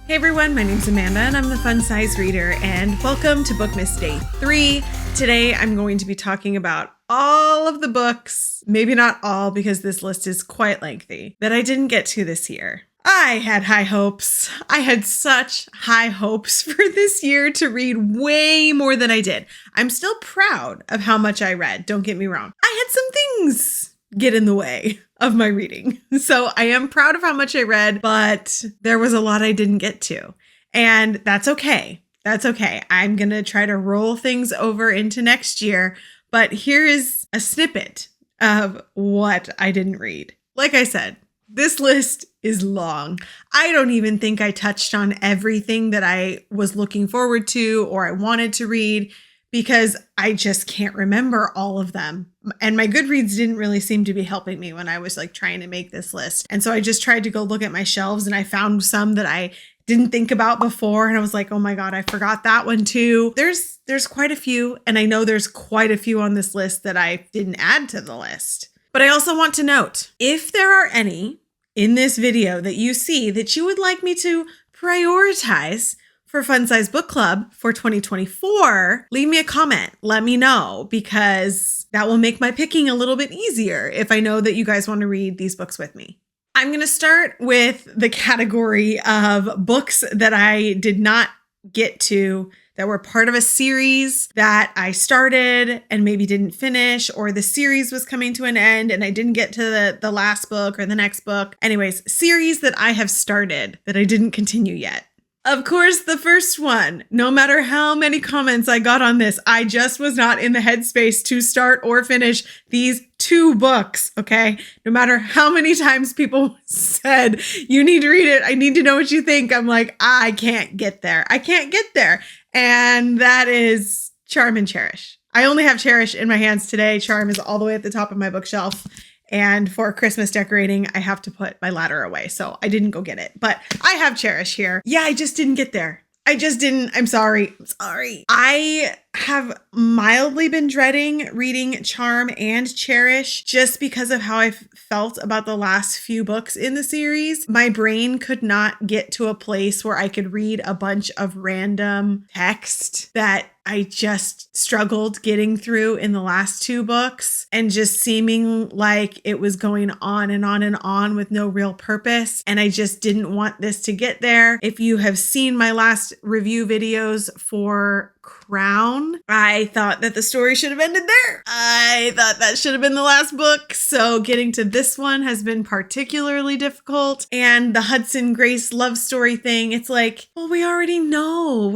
Hey everyone, my name's Amanda and I'm the Fun Size Reader, and welcome to Bookmas Day 3. Today I'm going to be talking about all of the books, maybe not all because this list is quite lengthy, that I didn't get to this year. I had high hopes. I had such high hopes for this year to read way more than I did. I'm still proud of how much I read, don't get me wrong. I had some things get in the way of my reading. So I am proud of how much I read, but there was a lot I didn't get to. And that's okay. That's okay. I'm going to try to roll things over into next year. But here is a snippet of what I didn't read. Like I said, this list is long. I don't even think I touched on everything that I was looking forward to or I wanted to read, because I just can't remember all of them. And my Goodreads didn't really seem to be helping me when I was trying to make this list. And so I just tried to go look at my shelves and I found some that I didn't think about before. And I was like, oh my God, I forgot that one too. There's quite a few. And I know there's quite a few on this list that I didn't add to the list. But I also want to note, if there are any in this video that you see that you would like me to prioritize for Fun Size Book Club for 2024, leave me a comment. Let me know, because that will make my picking a little bit easier if I know that you guys want to read these books with me. I'm going to start with the category of books that I did not get to, that were part of a series that I started and maybe didn't finish, or the series was coming to an end and I didn't get to the last book or the next book. Anyways, series that I have started that I didn't continue yet. Of course, the first one, no matter how many comments I got on this, I just was not in the headspace to start or finish these two books, okay? No matter how many times people said, you need to read it, I need to know what you think, I'm like, I can't get there. I can't get there. And that is Charm and Cherish. I only have Cherish in my hands today. Charm is all the way at the top of my bookshelf. And for Christmas decorating, I have to put my ladder away. So I didn't go get it, but I have Cherish here. Yeah, I just didn't get there. I just didn't. I'm sorry. I have mildly been dreading reading Charm and Cherish just because of how I felt about the last few books in the series. My brain could not get to a place where I could read a bunch of random text that I just struggled getting through in the last two books, and just seeming like it was going on and on and on with no real purpose. And I just didn't want this to get there. If you have seen my last review videos for Crown, I thought that the story should have ended there. I thought that should have been the last book. So getting to this one has been particularly difficult. And the Hudson Grace love story thing, it's like, well, we already know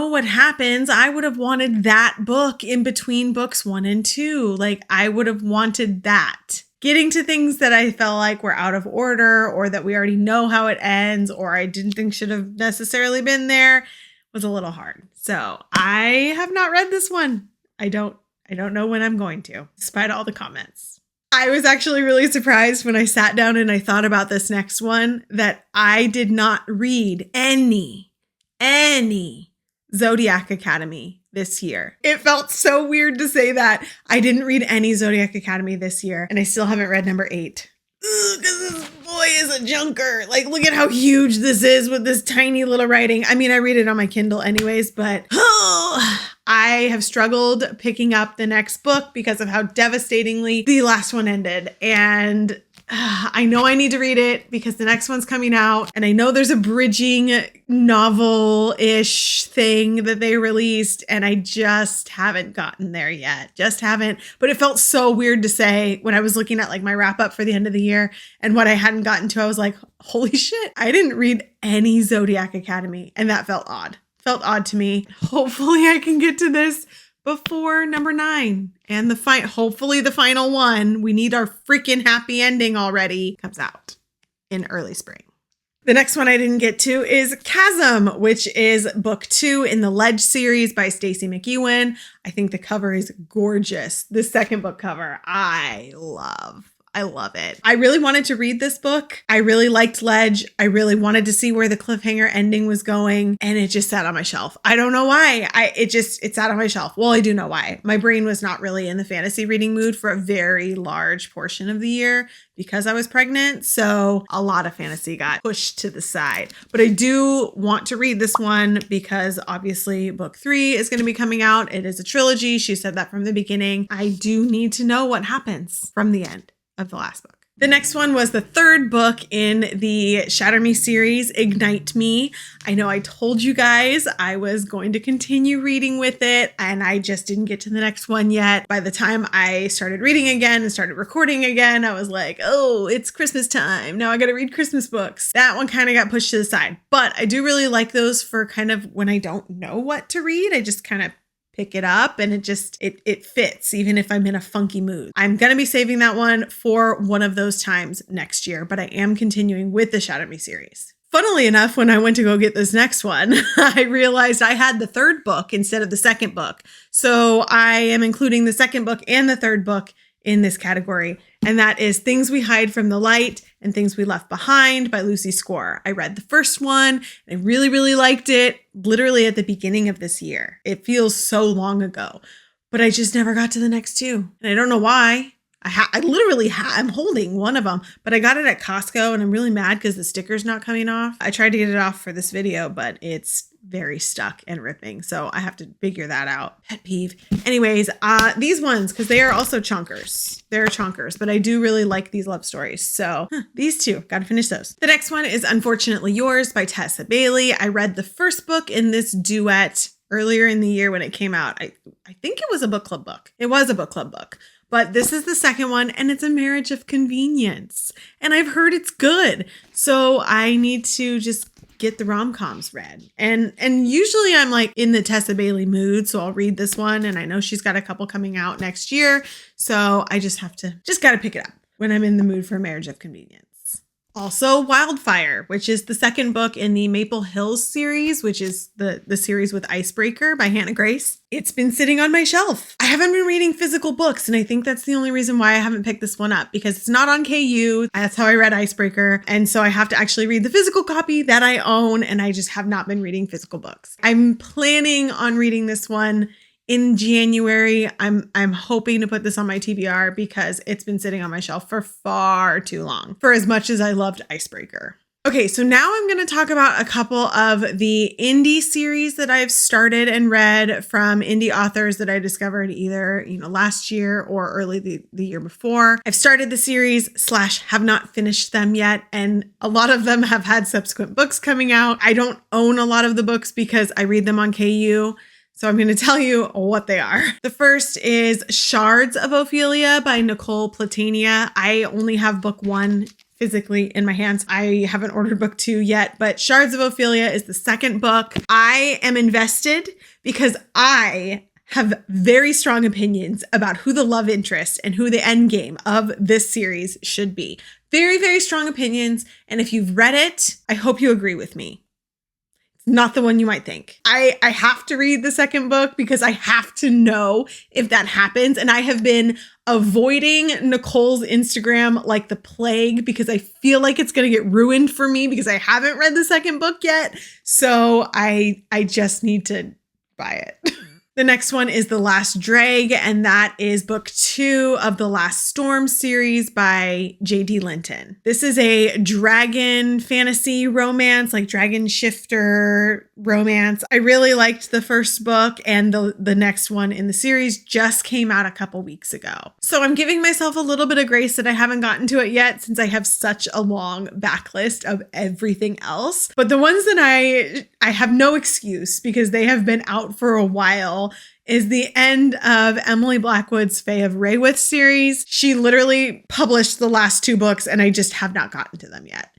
what happens. I would have wanted that book in between books 1 and 2. Like, I would have wanted that. Getting to things that I felt like were out of order, or that we already know how it ends, or I didn't think should have necessarily been there, was a little hard. So I have not read this one. I don't know when I'm going to, despite all the comments. I was actually really surprised when I sat down and I thought about this next one, that I did not read any Zodiac Academy this year. It felt so weird to say that. I didn't read any Zodiac Academy this year, and I still haven't read number 8. Because this boy is a junker. Like, look at how huge this is with this tiny little writing. I mean, I read it on my Kindle anyways, but I have struggled picking up the next book because of how devastatingly the last one ended. And I know I need to read it because the next one's coming out, and I know there's a bridging novel-ish thing that they released, and I just haven't gotten there yet. Just haven't. But it felt so weird to say when I was looking at my wrap up for the end of the year and what I hadn't gotten to. I was like, holy shit, I didn't read any Zodiac Academy, and that felt odd. Felt odd to me. Hopefully I can get to this before number 9 and hopefully the final one. We need our freaking happy ending already. Comes out in early spring. The next one I didn't get to is Chasm, which is book 2 in the Ledge series by Stacey McEwen. I think the cover is gorgeous. The second book cover I love. I love it. I really wanted to read this book. I really liked Ledge. I really wanted to see where the cliffhanger ending was going, and it just sat on my shelf. I don't know why. It sat on my shelf. Well, I do know why. My brain was not really in the fantasy reading mood for a very large portion of the year because I was pregnant. So a lot of fantasy got pushed to the side. But I do want to read this one because obviously book 3 is going to be coming out. It is a trilogy. She said that from the beginning. I do need to know what happens from the end of the last book. The next one was the third book in the Shatter Me series, Ignite Me. I know I told you guys I was going to continue reading with it, and I just didn't get to the next one yet. By the time I started reading again and started recording again, I was like, oh, it's Christmas time. Now I got to read Christmas books. That one kind of got pushed to the side, but I do really like those for kind of when I don't know what to read. I just kind of pick it up and it fits even if I'm in a funky mood. I'm going to be saving that one for one of those times next year, but I am continuing with the Shatter Me series. Funnily enough, when I went to go get this next one, I realized I had the third book instead of the second book. So I am including the second book and the third book in this category, and that is Things We Hide from the Light and Things We Left Behind by Lucy Score. I read the first one and I really, really liked it literally at the beginning of this year. It feels so long ago, but I just never got to the next two. And I don't know why. I'm holding one of them, but I got it at Costco and I'm really mad because the sticker's not coming off. I tried to get it off for this video, but it's very stuck and ripping. So I have to figure that out. Pet peeve. Anyways, these ones, because they are also chonkers. They're chonkers, but I do really like these love stories. So these two, got to finish those. The next one is Unfortunately Yours by Tessa Bailey. I read the first book in this duet earlier in the year when it came out. I think it was a book club book. It was a book club book. But this is the second one, and it's a marriage of convenience. And I've heard it's good. So I need to just get the rom-coms read. And usually I'm like in the Tessa Bailey mood, so I'll read this one. And I know she's got a couple coming out next year. So I just got to pick it up when I'm in the mood for a marriage of convenience. Also Wildfire, which is the second book in the Maple Hills series, which is the series with Icebreaker by Hannah Grace. It's been sitting on my shelf. I haven't been reading physical books, and I think that's the only reason why I haven't picked this one up, because it's not on KU. That's how I read Icebreaker. And so I have to actually read the physical copy that I own, and I just have not been reading physical books. I'm planning on reading this one in January. I'm hoping to put this on my TBR because it's been sitting on my shelf for far too long, for as much as I loved Icebreaker. Okay, so now I'm going to talk about a couple of the indie series that I've started and read from indie authors that I discovered either, last year or early the year before. I've started the series / have not finished them yet, and a lot of them have had subsequent books coming out. I don't own a lot of the books because I read them on KU. So I'm going to tell you what they are. The first is Shards of Ophelia by Nicole Platania. I only have book 1 physically in my hands. I haven't ordered book 2 yet, but Shards of Ophelia is the second book. I am invested because I have very strong opinions about who the love interest and who the end game of this series should be. Very, very strong opinions. And if you've read it, I hope you agree with me. Not the one you might think. I have to read the second book because I have to know if that happens. And I have been avoiding Nicole's Instagram like the plague because I feel like it's going to get ruined for me because I haven't read the second book yet. So I just need to buy it. The next one is The Last Drag, and that is book 2 of the Last Storm series by J.D. Linton. This is a dragon fantasy romance, like dragon shifter romance. I really liked the first book, and the next one in the series just came out a couple weeks ago. So I'm giving myself a little bit of grace that I haven't gotten to it yet since I have such a long backlist of everything else. But the ones that I have no excuse because they have been out for a while is the end of Emily Blackwood's Fae of Raywith series. She literally published the last 2 books and I just have not gotten to them yet.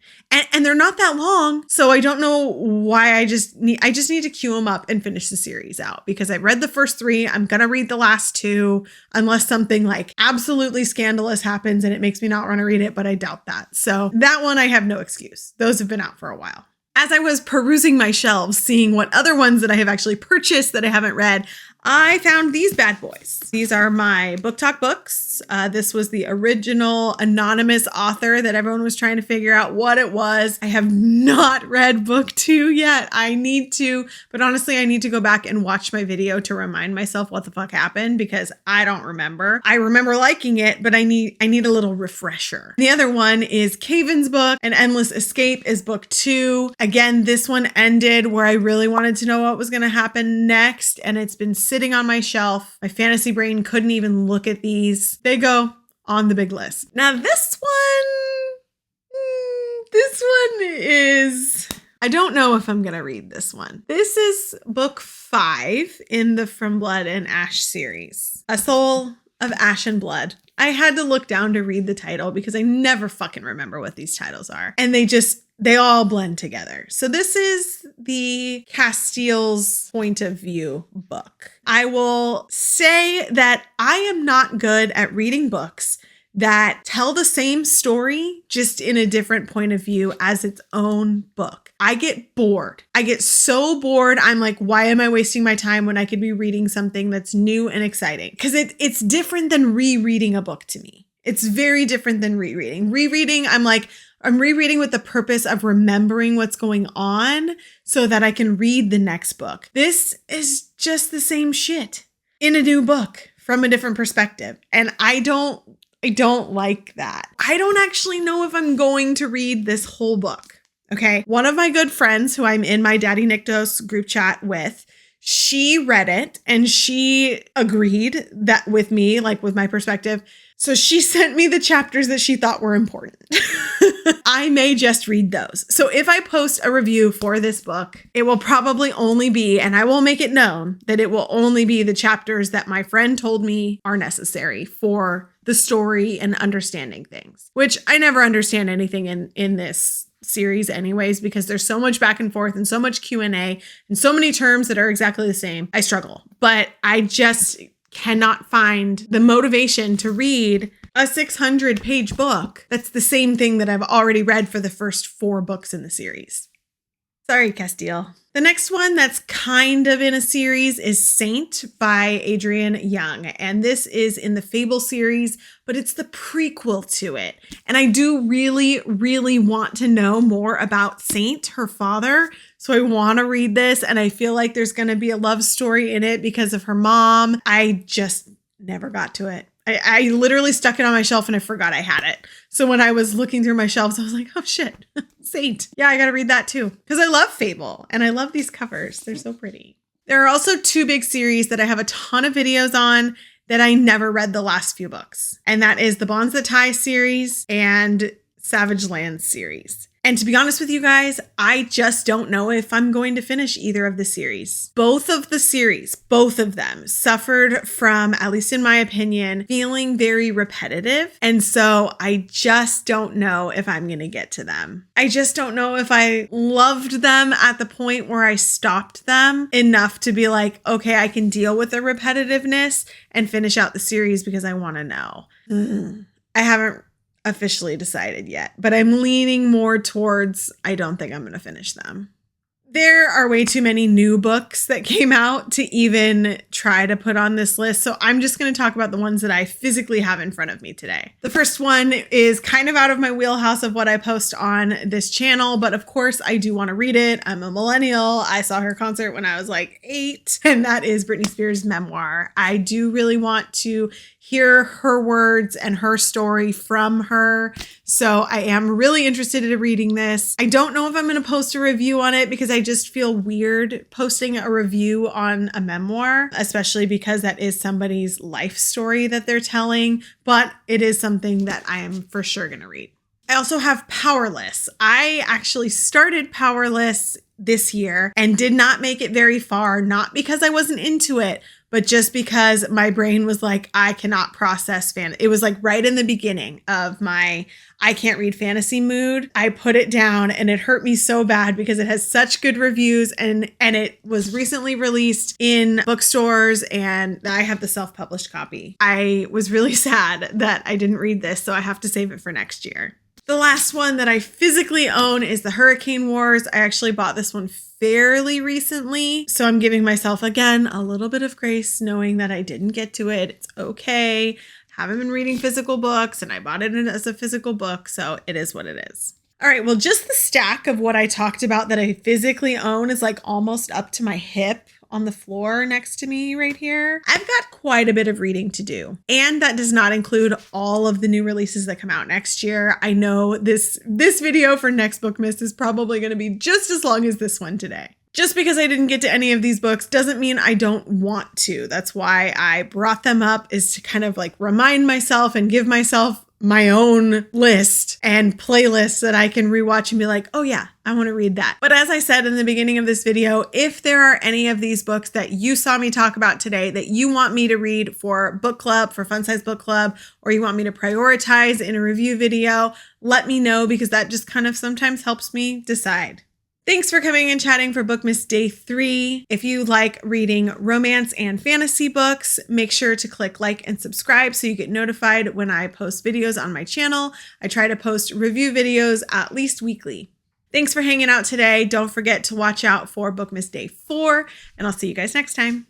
And they're not that long, so I don't know why. I just need to queue them up and finish the series out because I read the first 3. I'm going to read the last 2 unless something like absolutely scandalous happens and it makes me not want to read it, but I doubt that. So that one I have no excuse. Those have been out for a while. As I was perusing my shelves, seeing what other ones that I have actually purchased that I haven't read, I found these bad boys. These are my Book Talk books. This was the original anonymous author that everyone was trying to figure out what it was. I have not read book 2 yet. I need to, but honestly, I need to go back and watch my video to remind myself what the fuck happened because I don't remember. I remember liking it, but I need a little refresher. The other one is Caven's book, An Endless Escape is book 2. Again, this one ended where I really wanted to know what was going to happen next, and it's been sitting on my shelf. My fantasy brain couldn't even look at these. They go on the big list. Now this one is, I don't know if I'm going to read this one. This is book 5 in the From Blood and Ash series, A Soul of Ash and Blood. I had to look down to read the title because I never fucking remember what these titles are. And they all blend together. So this is the Castiel's point of view book. I will say that I am not good at reading books that tell the same story, just in a different point of view as its own book. I get bored. I get so bored. I'm like, why am I wasting my time when I could be reading something that's new and exciting? Because it's different than rereading a book to me. It's very different than rereading. Rereading, I'm rereading with the purpose of remembering what's going on so that I can read the next book. This is just the same shit in a new book from a different perspective. And I don't like that. I don't actually know if I'm going to read this whole book. Okay. One of my good friends who I'm in my Daddy Niktos group chat with, she read it and she agreed that with me, like with my perspective. So she sent me the chapters that she thought were important. I may just read those. So if I post a review for this book, it will probably only be, and I will make it known that it will only be the chapters that my friend told me are necessary for the story and understanding things, which I never understand anything in this series anyways, because there's so much back and forth and so much Q&A and so many terms that are exactly the same. I struggle, but I just cannot find the motivation to read a 600-page book that's the same thing that I've already read for the first 4 books in the series. Sorry, Castiel. The next one that's kind of in a series is Saint by Adrienne Young. And this is in the Fable series, but it's the prequel to it. And I do really, really want to know more about Saint, her father. So I want to read this. And I feel like there's going to be a love story in it because of her mom. I just never got to it. I literally stuck it on my shelf and I forgot I had it. So when I was looking through my shelves, I was like, oh shit, Saint. Yeah, I got to read that too. Because I love Fable and I love these covers. They're so pretty. There are also 2 big series that I have a ton of videos on that I never read the last few books. And that is the Bonds That Tie series and Savage Lands series. And to be honest with you guys, I just don't know if I'm going to finish either of the series. Both of them suffered from, at least in my opinion, feeling very repetitive. And so I just don't know if I'm going to get to them. I just don't know if I loved them at the point where I stopped them enough to be like, okay, I can deal with the repetitiveness and finish out the series because I want to know. I haven't officially decided yet, but I'm leaning more towards I don't think I'm going to finish them. There are way too many new books that came out to even try to put on this list. So I'm just going to talk about the ones that I physically have in front of me today. The first one is kind of out of my wheelhouse of what I post on this channel, but of course I do want to read it. I'm a millennial. I saw her concert when I was like 8, and that is Britney Spears' memoir. I do really want to hear her words and her story from her. So I am really interested in reading this. I don't know if I'm going to post a review on it because I just feel weird posting a review on a memoir, especially because that is somebody's life story that they're telling, but it is something that I am for sure going to read. I also have Powerless. I actually started Powerless this year and did not make it very far, not because I wasn't into it, but just because my brain was like, I cannot process It was like right in the beginning of my I can't read fantasy mood. I put it down and it hurt me so bad because it has such good reviews and it was recently released in bookstores and I have the self-published copy. I was really sad that I didn't read this, so I have to save it for next year. The last one that I physically own is the Hurricane Wars. I actually bought this one fairly recently, so I'm giving myself, again, a little bit of grace knowing that I didn't get to it. It's okay. Haven't been reading physical books, and I bought it as a physical book, so it is what it is. All right, well, just the stack of what I talked about that I physically own is like almost up to my hip on the floor next to me right here. I've got quite a bit of reading to do. And that does not include all of the new releases that come out next year. I know this video for next Bookmas is probably going to be just as long as this one today. Just because I didn't get to any of these books doesn't mean I don't want to. That's why I brought them up, is to kind of like remind myself and give myself my own list and playlist that I can rewatch and be like, oh yeah, I want to read that. But as I said in the beginning of this video, if there are any of these books that you saw me talk about today that you want me to read for book club, for Fun Size Book Club, or you want me to prioritize in a review video, let me know, because that just kind of sometimes helps me decide. Thanks for coming and chatting for Bookmas Day 3. If you like reading romance and fantasy books, make sure to click like and subscribe so you get notified when I post videos on my channel. I try to post review videos at least weekly. Thanks for hanging out today. Don't forget to watch out for Bookmas Day 4, and I'll see you guys next time.